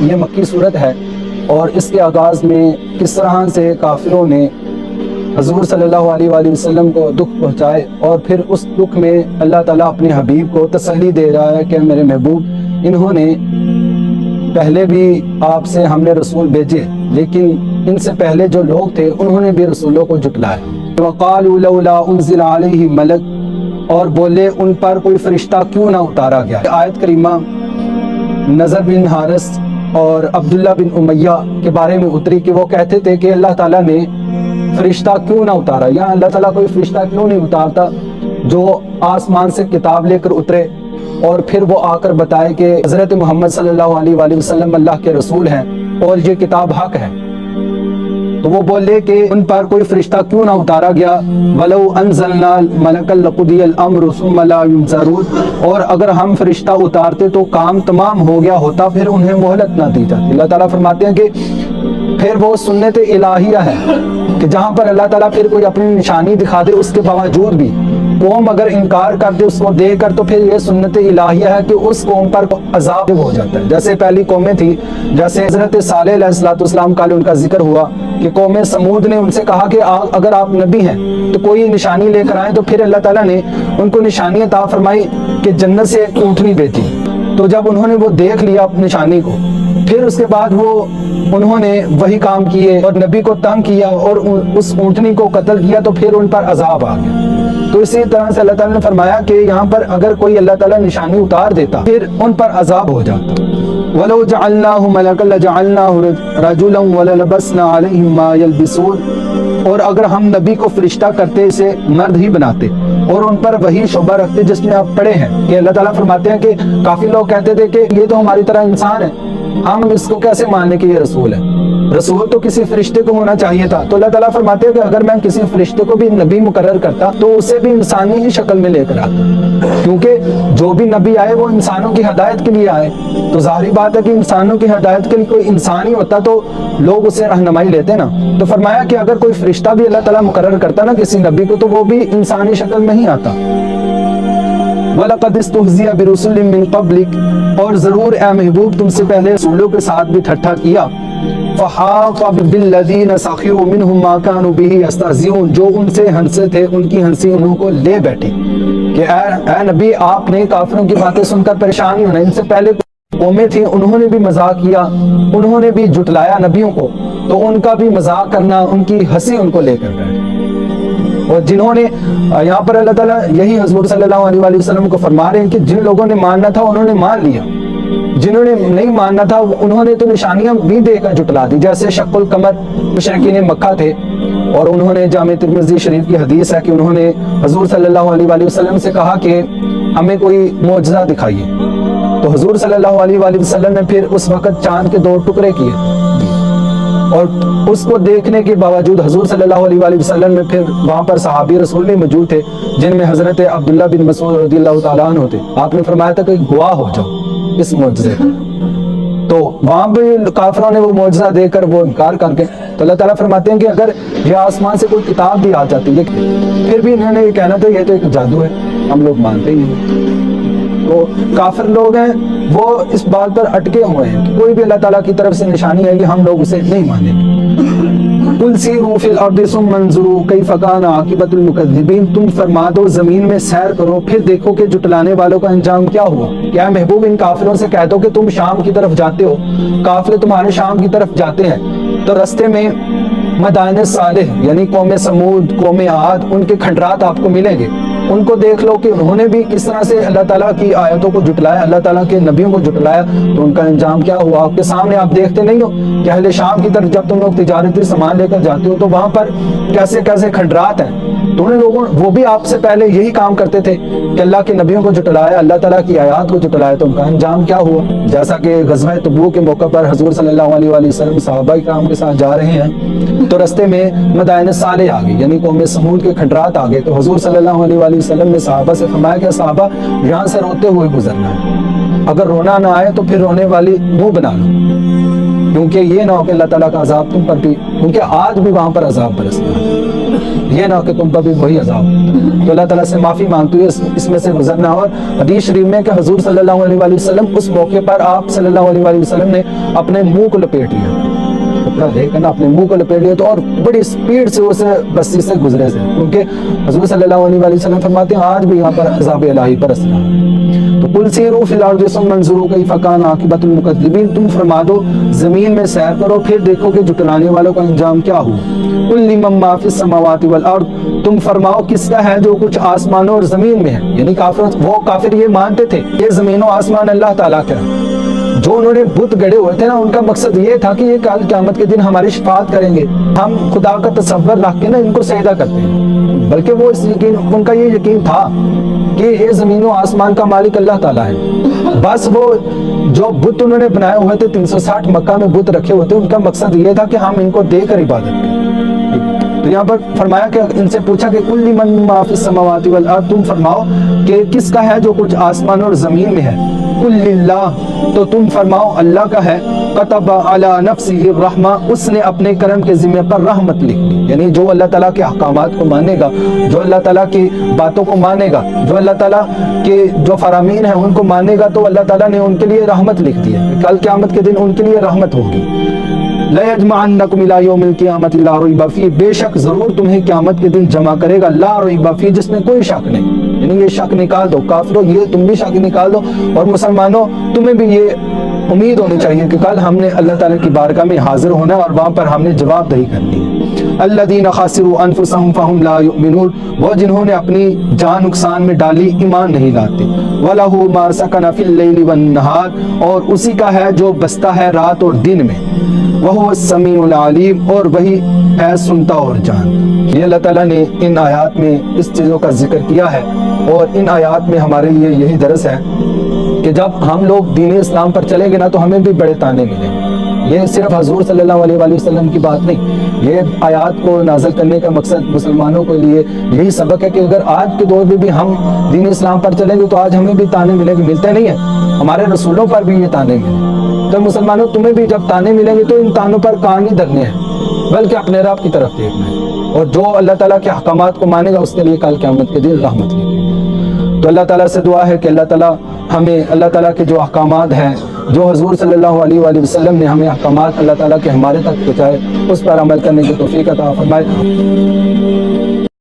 یہ مکی صورت ہے، اور اس کے آغاز میں کس طرح سے کافروں نے حضور صلی اللہ علیہ وآلہ وسلم کو دکھ پہنچائے، اور پھر اس دکھ میں اللہ تعالیٰ اپنے حبیب کو تسلی دے رہا ہے کہ میرے محبوب، انہوں نے پہلے بھی آپ سے ہم نے رسول بھیجے، لیکن ان سے پہلے جو لوگ تھے انہوں نے بھی رسولوں کو جھٹلایا۔ وَقَالُوا لَوْلَا أُنزِلَ عَلَيْهِ مَلَكٌ، اور بولے ان پر کوئی فرشتہ کیوں نہ اتارا گیا۔ آیت کریمہ نضر بن حارث اور عبداللہ بن امیہ کے بارے میں اتری کہ وہ کہتے تھے کہ اللہ تعالیٰ نے فرشتہ کیوں نہ اتارا، یا اللہ تعالیٰ کوئی فرشتہ کیوں نہیں اتارتا جو آسمان سے کتاب لے کر اترے اور پھر وہ آ کر بتائے کہ حضرت محمد صلی اللہ علیہ وآلہ وسلم اللہ کے رسول ہیں اور یہ کتاب حق ہے۔ تو وہ بولے کہ ان پر کوئی فرشتہ کیوں نہ اتارا گیا۔ وَلَوْ أَنزَلْنَا مَلَكًا لَقُضِيَ الْأَمْرُ ثُمَّ لَا يُنظَرُونَ، اور اگر ہم فرشتہ اتارتے تو کام تمام ہو گیا ہوتا، پھر انہیں مہلت نہ دی جاتی۔ اللہ تعالیٰ فرماتے ہیں کہ پھر وہ سنت الہیہ ہے کہ جہاں پر اللہ تعالیٰ پھر کوئی اپنی نشانی دکھا دے، اس کے باوجود بھی قوم اگر انکار کر دے اس کو دے کر، تو پھر یہ سنت الہیہ ہے کہ اس قوم پر عذاب ہو جاتا ہے۔ جیسے پہلی قومیں تھی، جیسے حضرت صالح علیہ السلام کا ان کا ذکر ہوا کہ قوم سمود نے ان سے کہا کہ اگر آپ نبی ہیں تو کوئی نشانی لے کر آئیں، تو پھر اللہ تعالیٰ نے ان کو نشانی عطا فرمائی کہ جنت سے ایک اونٹنی بھیجی۔ تو جب انہوں نے وہ دیکھ لیا اپنی نشانی کو، پھر اس کے بعد انہوں نے وہی کام کیے اور نبی کو تنگ کیا اور اس اونٹنی کو قتل کیا، تو پھر ان پر عذاب آ گیا۔ تو اسی طرح سے اللہ تعالیٰ نے فرمایا کہ یہاں پر اگر کوئی اللہ تعالیٰ نشانی اتار دیتا پھر ان پر عذاب ہو جاتا۔ وَلَوْ جَعَلْنَاهُ مَلَكًا لَجَعَلْنَاهُ رَجُلًا وَلَلَبَسْنَا عَلَيْهِمْ مَا يَلْبِسُونَ، اور اگر ہم نبی کو فرشتہ کرتے اسے مرد ہی بناتے اور ان پر وہی شعبہ رکھتے جس میں آپ پڑھے ہیں کہ اللہ تعالیٰ فرماتے ہیں کہ کافی لوگ کہتے تھے کہ یہ تو ہماری طرح انسان ہے، ہم اس کو کیسے ماننے کہ یہ رسول ہے، رسول تو کسی فرشتے کو ہونا چاہیے تھا۔ تو اللہ تعالیٰ فرماتے ہیں کہ اگر میں کسی فرشتے کو بھی نبی مقرر کرتا تو اسے بھی انسانی ہی شکل میں لے کر آتا، کیونکہ جو بھی نبی آئے وہ انسانوں کی ہدایت کے لیے آئے، تو ظاہری بات ہے کہ انسانوں کی ہدایت کے لیے کوئی انسان ہی ہوتا تو لوگ اسے رہنمائی لیتے نا۔ تو فرمایا کہ اگر کوئی فرشتہ بھی اللہ تعالیٰ مقرر کرتا نا کسی نبی کو، تو وہ بھی انسانی شکل میں ہی آتا۔ وَلَقَدِ اسْتُهْزِئَ بِرُسُلٍ مِّن قَبْلِكَ، اور ضرور اے محبوب تم سے پہلے رسولوں کے ساتھ بھی ٹھٹھا کیا۔ فَحَاقَ بِالَّذِينَ سَخِرُوا مِنْهُمْ مَا كَانُوا بِهِ يَسْتَهْزِئُونَ، جو ان سے ہنسے تھے ان کی ہنسی انہوں کو لے بیٹھی کہ اے نبی آپ نے کافروں کی باتیں سن کر پریشان نہیں ہونا۔ ان سے پہلے قومیں تھیں، انہوں نے بھی مذاق کیا، انہوں نے بھی جھٹلایا نبیوں کو، تو ان کا بھی مذاق کرنا، ان کی ہنسی ان کو لے کر بیٹھے۔ اور جنہوں نے یہاں پر اللہ تعالیٰ یہی حضور صلی اللہ علیہ وآلہ وسلم کو فرما رہے ہیں کہ جن لوگوں نے ماننا تھا انہوں نے مان لیا، جنہوں نے نہیں ماننا تھا انہوں نے تو نشانیاں بھی دے کر جھٹلا دی۔ جیسے شق القمر مشرکین مکہ تھے، اور انہوں نے جامع ترمذی شریف کی حدیث ہے کہ انہوں نے حضور صلی اللہ علیہ وآلہ وسلم سے کہا کہ ہمیں کوئی معجزہ دکھائیے، تو حضور صلی اللہ علیہ وآلہ وسلم نے پھر اس وقت چاند کے 2 ٹکڑے کیے، اور اس کو دیکھنے کے باوجود حضور صلی اللہ علیہ وآلہ وسلم میں پھر وہاں پر صحابی رسول بھی موجود تھے جن میں حضرت عبداللہ بن مسعود رضی اللہ تعالیٰ عنہ تھے۔ آپ نے فرمایا تھا کہ گواہ ہو جاؤ اس معجزے کا، تو وہاں بھی کافروں نے وہ معجزہ دے کر وہ انکار کر کے، تو اللہ تعالیٰ فرماتے ہیں کہ اگر یہ آسمان سے کوئی کتاب بھی آ جاتی ہے پھر بھی انہوں نے یہ کہنا تھا یہ تو ایک جادو ہے، ہم لوگ مانتے ہی نہیں۔ تو کافر لوگ ہیں وہ اس بات پر اٹکے ہوئے ہیں کہ کوئی بھی اللہ تعالیٰ کی طرف سے نشانی ہے کہ ہم لوگ اسے نہیں مانیں گے۔ قُلْ سِیرُوا فِی الْأَرْضِ ثُمَّ انظُرُوا کَیْفَ کَانَ عَاقِبَةُ الْمُکَذِّبِینَ، تم فرما دو زمین میں سیر کرو پھر دیکھو کہ جھٹلانے والوں کا انجام کیا ہوا۔ کیا محبوب ان کافروں سے کہہ دو کہ تم شام کی طرف جاتے ہو، قافلے تمہارے شام کی طرف جاتے ہیں، تو رستے میں مدائن صالح یعنی قوم سمود، قوم عاد، ان کے کھنڈرات آپ کو ملیں گے، ان کو دیکھ لو کہ انہوں نے بھی کس طرح سے اللہ تعالیٰ کی آیتوں کو جھٹلایا، اللہ تعالیٰ کے نبیوں کو جھٹلایا، تو ان کا انجام کیا ہوا آپ کے سامنے۔ آپ دیکھتے نہیں ہو کہ اہل شام کی طرف جب تم لوگ تجارتی سامان لے کر جاتے ہو تو وہاں پر کیسے کیسے کھنڈرات ہیں، تو انہیں لوگوں وہ بھی آپ سے پہلے یہی کام کرتے تھے کہ اللہ کے نبیوں کو جھٹلایا، اللہ تعالیٰ کی آیات کو جھٹلایا، تو ان کا انجام کیا ہوا۔ جیسا کہ غزوہ تبوک کے موقع پر حضور صلی اللہ علیہ وآلہ وسلم صحابہ کرام کے ساتھ جا رہے ہیں، تو رستے میں مدائن صالح آ گئی یعنی قوم سمود کے کھنڈرات آ گئے، تو حضور صلی اللہ علیہ وآلہ وسلم نے صحابہ سے فرمایا کہ صحابہ یہاں سے روتے ہوئے گزرنا ہے، اگر رونا نہ آئے تو پھر رونے والی منہ بنا لو، کیونکہ یہ نہ ہو کہ اللہ تعالیٰ کا عذاب تم پر بھی، کیونکہ آج بھی وہاں پر عذاب برس رہا ہے، یہ نہ ہو کہ تم پر بھی وہی عذاب، تو اللہ تعالیٰ سے معافی مانگتے ہوئے اس میں سے گزرنا۔ اور حدیث شریف میں کہ حضور صلی اللہ علیہ وآلہ وسلم اس موقع پر آپ صلی اللہ علیہ وآلہ وسلم نے اپنے منہ کو لپیٹ لیا، کپڑا دے کر اپنے منہ کو لپیٹ لیا، تو اور بڑی سپیڈ سے اسے بستی سے گزرے تھے، کیونکہ حضور صلی اللہ علیہ وآلہ وسلم فرماتے ہیں آج بھی یہاں پر عذاب الہی برس رہا ہے۔ تو قل سیروا فی الارض ثم انظروا کیف کان عاقبۃ المکذبین، تم فرما دو زمین میں سیر کرو پھر دیکھو کہ جھٹلانے والوں کا انجام کیا ہوا۔ قل لمن ما فی السماوات والارض، تم فرماؤ کس کا ہے جو کچھ آسمانوں اور زمین میں ہے، یعنی وہ کافر یہ مانتے تھے کہ زمین و آسمان اللہ تعالیٰ کا ہے۔ جو انہوں نے بت گڑے ہوئے تھے نا، ان کا مقصد یہ تھا کہ یہ کل قیامت کے دن ہماری شفاعت کریں گے، ہم خدا کا تصور رکھ کے نا ان کو سجدہ کرتے ہیں، بلکہ وہ ان کا یہ یقین تھا کہ یہ زمین و آسمان کا مالک اللہ تعالیٰ ہے۔ بس وہ جو بت انہوں نے بنائے ہوئے تھے 360 مکہ میں بت رکھے ہوئے تھے، ان کا مقصد یہ تھا کہ ہم ان کو دے کر عبادت کریں۔ تو یہاں پر فرمایا کہ ان سے پوچھا کہ کل من ما فی السماوات والارض، تم فرماؤ کہ کس کا ہے جو کچھ آسمان اور زمین میں ہے۔ کل للہ، تو تم فرماؤ اللہ کا ہے۔ کتب علی نفسہ الرحمہ، اس نے اپنے کرم کے ذمہ پر رحمت لکھ دی، یعنی جو اللہ تعالیٰ کے احکامات کو مانے گا، جو اللہ تعالیٰ کی باتوں کو مانے گا، جو اللہ تعالیٰ کے جو فرامین ہیں ان کو مانے گا، تو اللہ تعالیٰ نے ان کے لیے رحمت لکھ دی ہے، کل قیامت کے دن ان کے لیے رحمت ہوگی۔ لَيَجْمَعَنَّكُمْ إِلَىٰ يَوْمِ الْقِيَامَةِ لَا رَيْبَ فِيهِ، بے شک ضرور تمہیں قیامت کے دن جمع کرے گا، لا ریب فیہ، جس میں کوئی شک نہیں، یعنی یہ شک نکال دو، کافروں یہ تم بھی شک نکال دو، اور مسلمانوں تمہیں بھی یہ امید ہونی چاہیے کہ کل ہم نے اللہ تعالیٰ کی بارگاہ میں حاضر ہونا ہے اور وہاں پر ہم نے جواب دہی کرنی ہے۔ الذین خسروا انفسهم فهم لا یؤمنون، وہ جنہوں نے اپنی جان نقصان میں ڈالی ایمان نہیں لاتے۔ وَلَهُ مَا سَكَنَ فِي اللَّيْلِ وَالنَّهَارِ، اور اسی کا ہے جو بستا ہے رات اور دن میں۔ وَهُوَ السَّمِيعُ الْعَلِيمُ، اور وہی ہے سنتا اور جانتا۔ یہ اللہ تعالیٰ نے ان آیات میں اس چیزوں کا ذکر کیا ہے، اور ان آیات میں ہمارے لیے یہی درس ہے کہ جب ہم لوگ دین اسلام پر چلیں گے نا تو ہمیں بھی بڑے تانے ملیں گے۔ یہ صرف حضور صلی اللہ علیہ وآلہ وسلم کی بات نہیں، یہ آیات کو نازل کرنے کا مقصد مسلمانوں کے لیے یہی سبق ہے کہ اگر آج کے دور میں بھی ہم دین اسلام پر چلیں گے تو آج ہمیں بھی تانے ملیں گے، ملتے نہیں ہیں، ہمارے رسولوں پر بھی یہ تانے ملیں۔ تو مسلمانوں تمہیں بھی جب تانے ملیں گے تو ان تانوں پر کان نہیں دھرنے ہیں، بلکہ اپنے رب کی طرف دیکھنا ہے، اور جو اللہ تعالیٰ کے احکامات کو مانے گا اس کے لیے کل قیامت کے دن رحمت لکھے گی۔ تو اللہ تعالیٰ سے دعا ہے کہ اللہ تعالیٰ ہمیں اللہ تعالیٰ کے جو احکامات ہیں، جو حضور صلی اللہ علیہ وآلہ وسلم نے ہمیں احکامات اللہ تعالیٰ کے ہمارے تک پہنچائے، اس پر عمل کرنے کی توفیق عطا فرمائے۔